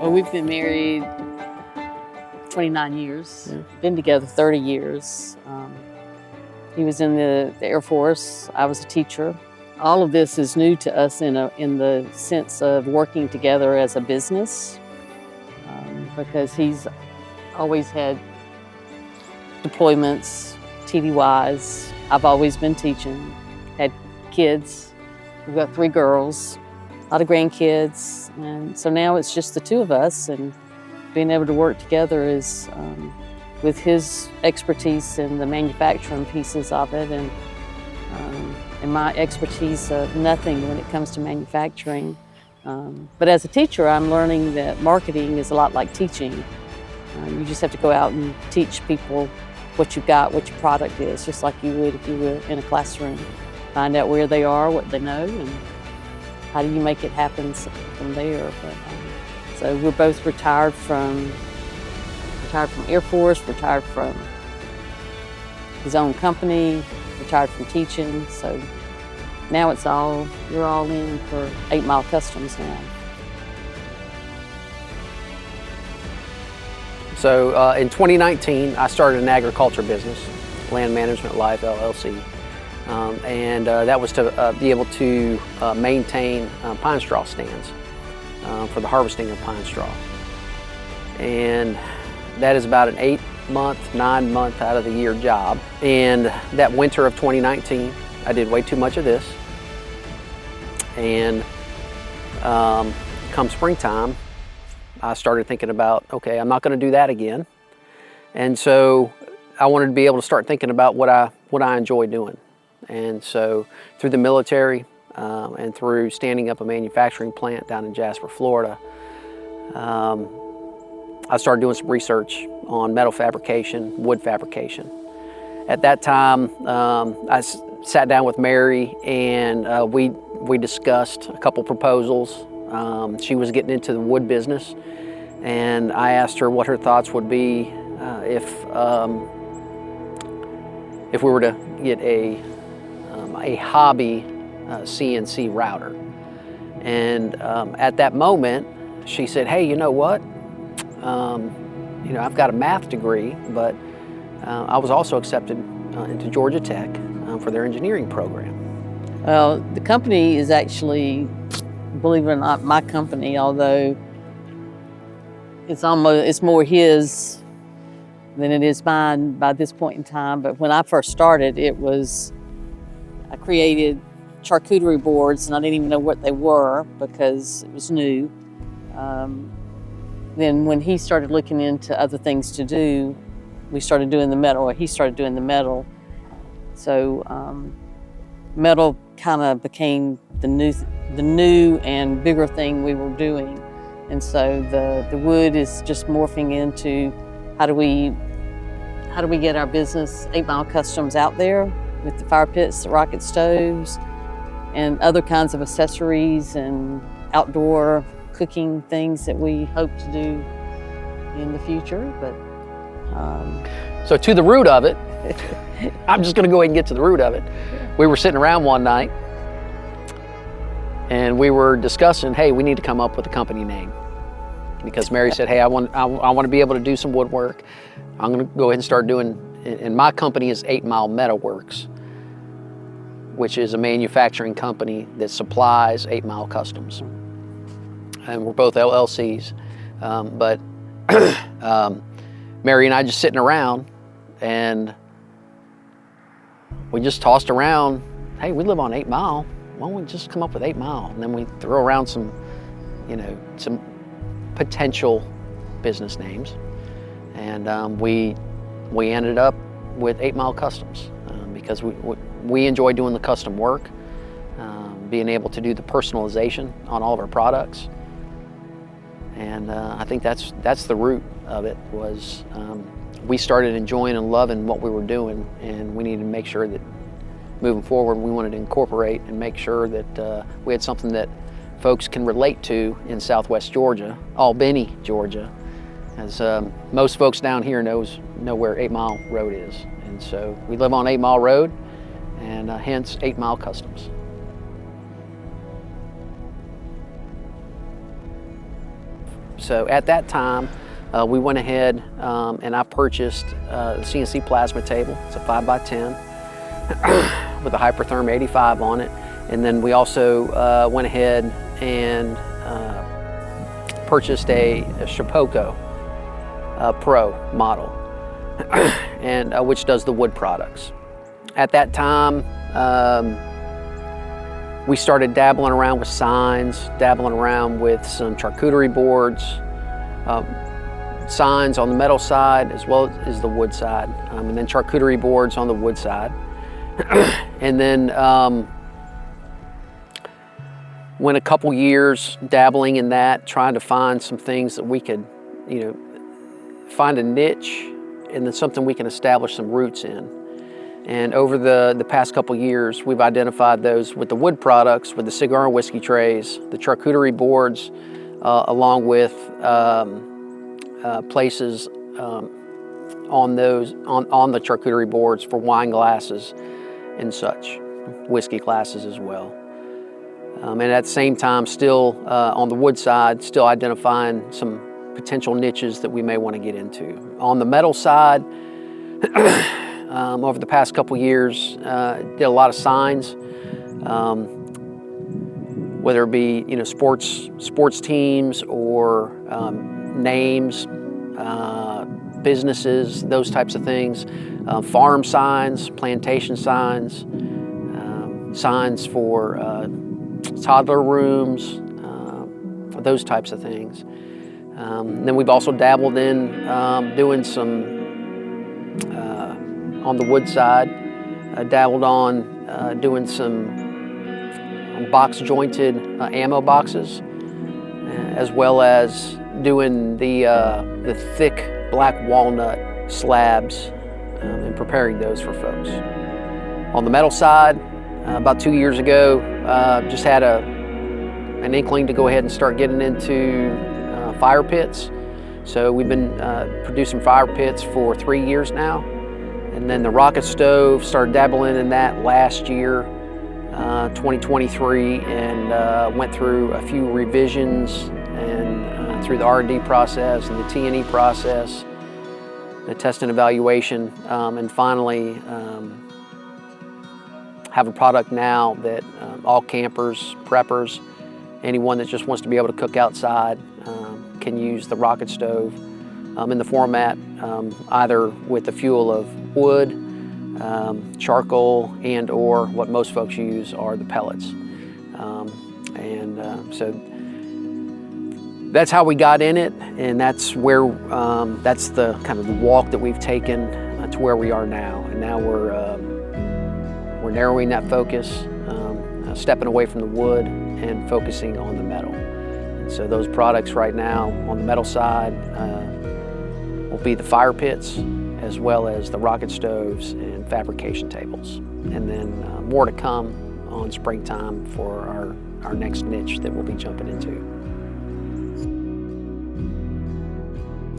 Well, we've been married 29 years, been together 30 years. He was in the Air Force, I was a teacher. All of this is new to us in the sense of working together as a business, because he's always had deployments, TDYs. I've always been teaching, had kids. We've got 3 girls, a lot of grandkids, and so now it's just the 2 of us, and being able to work together is with his expertise in the manufacturing pieces of it, and my expertise of nothing when it comes to manufacturing. But as a teacher, I'm learning that marketing is a lot like teaching. You just have to go out and teach people what you've got, what your product is, just like you would if you were in a classroom. Find out where they are, what they know, and how do you make it happen from there. But, so we're both retired from Air Force, retired from his own company, retired from teaching. So now we're all in for 8 Mile Customs now. So in 2019, I started an agriculture business, Land Management Life LLC. And that was to be able to maintain pine straw stands for the harvesting of pine straw. And that is about an 8-month, 9-month out of the year job. And that winter of 2019, I did way too much of this. And come springtime, I started thinking about, okay, I'm not going to do that again. And so I wanted to be able to start thinking about what I enjoy doing. And so through the military and through standing up a manufacturing plant down in Jasper, Florida, I started doing some research on metal fabrication, wood fabrication. At that time, I sat down with Mary and we discussed a couple proposals. She was getting into the wood business, and I asked her what her thoughts would be if we were to get a hobby CNC router. And at that moment, she said, hey, you know what? I've got a math degree, but I was also accepted into Georgia Tech for their engineering program. Well, the company is actually, believe it or not, my company, although it's more his than it is mine by this point in time. But when I first started, I created charcuterie boards, and I didn't even know what they were because it was new. Then when he started looking into other things to do, we started doing the metal, or he started doing the metal. So metal kind of became the new and bigger thing we were doing. And so the wood is just morphing into how do we get our business, 8 Mile Customs, out there with the fire pits, the rocket stoves, and other kinds of accessories and outdoor cooking things that we hope to do in the future. But so to the root of it, I'm just going to go ahead and get to the root of it. We were sitting around one night and we were discussing, hey, we need to come up with a company name, because Mary said, hey, I want to be able to do some woodwork. I'm going to go ahead and start doing, and my company is 8 Mile Metalworks, which is a manufacturing company that supplies 8 Mile Customs. And we're both LLCs, but Mary and I just sitting around, and we just tossed around, hey, we live on 8 Mile. Why don't we just come up with 8 Mile? And then we throw around some potential business names. And we ended up with 8 Mile Customs because we enjoy doing the custom work, being able to do the personalization on all of our products. And I think that's the root of it. Was we started enjoying and loving what we were doing, and we needed to make sure that moving forward we wanted to incorporate and make sure that we had something that folks can relate to in Southwest Georgia, Albany, Georgia, as most folks down here know where 8 Mile Road is. And so we live on 8 Mile Road, and hence 8 Mile Customs. So at that time, we went ahead and I purchased the CNC plasma table. It's a 5x10 with a Hypertherm 85 on it. And then we also went ahead and purchased a Shapeoko Pro model, and which does the wood products. At that time, we started dabbling around with signs, dabbling around with some charcuterie boards, signs on the metal side as well as the wood side, and then charcuterie boards on the wood side. And then went a couple years dabbling in that, trying to find some things that we could, find a niche and then something we can establish some roots in. And over the past couple years, we've identified those with the wood products, with the cigar and whiskey trays, the charcuterie boards, along with places on the charcuterie boards for wine glasses and such, whiskey glasses as well. And at the same time, still on the wood side, still identifying some potential niches that we may want to get into. On the metal side, over the past couple years, did a lot of signs, whether it be sports teams or names, businesses, those types of things, farm signs, plantation signs, signs for toddler rooms, those types of things. Then we've also dabbled in doing some on the wood side, dabbled on doing some box jointed ammo boxes, as well as doing the thick black walnut slabs and preparing those for folks. On the metal side, about 2 years ago, just had an inkling to go ahead and start getting into fire pits. So we've been producing fire pits for 3 years now. And then the rocket stove, started dabbling in that last year, 2023, and went through a few revisions and through the R&D process and the T&E process, the test and evaluation, and finally have a product now that all campers, preppers, anyone that just wants to be able to cook outside can use the rocket stove in the format, either with the fuel of wood, charcoal, and or what most folks use are the pellets. So that's how we got in it, and that's where that's the kind of the walk that we've taken to where we are now. And now we're narrowing that focus, stepping away from the wood and focusing on the metal. And so those products right now on the metal side will be the fire pits, as well as the rocket stoves and fabrication tables. And then more to come on springtime for our next niche that we'll be jumping into.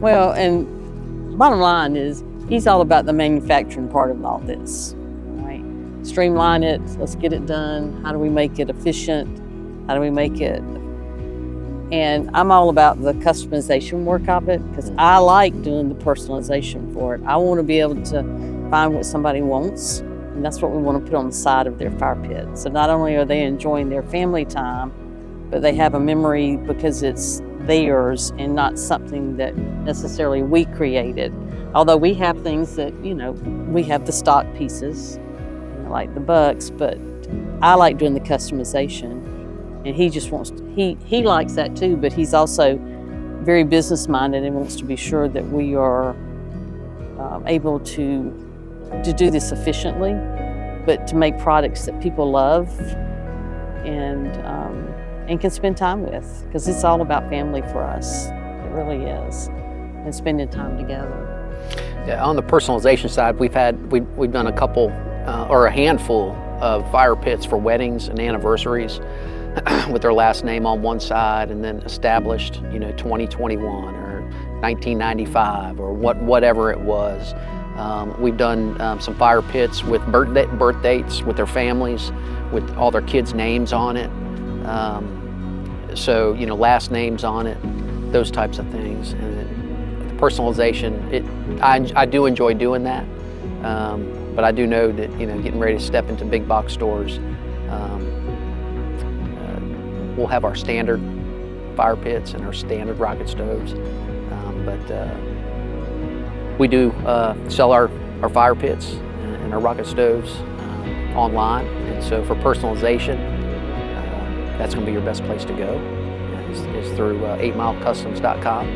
Well, and bottom line is, he's all about the manufacturing part of all this, right? Streamline it, let's get it done. How do we make it efficient? How do we make it? And I'm all about the customization work of it, because I like doing the personalization for it. I want to be able to find what somebody wants, and that's what we want to put on the side of their fire pit. So not only are they enjoying their family time, but they have a memory because it's theirs and not something that necessarily we created. Although we have things that, we have the stock pieces, like the bucks, but I like doing the customization. And he just wants to, he likes that too, but he's also very business minded and wants to be sure that we are able to do this efficiently, but to make products that people love and can spend time with, because it's all about family for us. It really is, and spending time together. Yeah, on the personalization side, we've done a couple or a handful of fire pits for weddings and anniversaries with their last name on one side, and then established 2021 or 1995 or whatever it was. We've done some fire pits with birth dates with their families, with all their kids' names on it. So last names on it. those types of things. And the personalization, I do enjoy doing that, but I do know that, you know, getting ready to step into big box stores, we'll have our standard fire pits and our standard rocket stoves, but we do sell our fire pits and our rocket stoves online, and so for personalization, that's going to be your best place to go, is through 8milecustoms.com.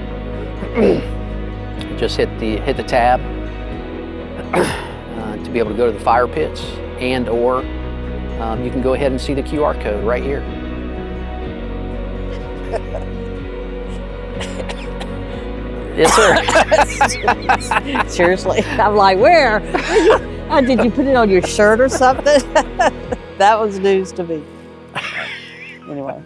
Just hit the tab to be able to go to the fire pits, and or you can go ahead and see the QR code right here. Yes, sir. Seriously, I'm like, where? Did you put it on your shirt or something? That was news to me. Anyway.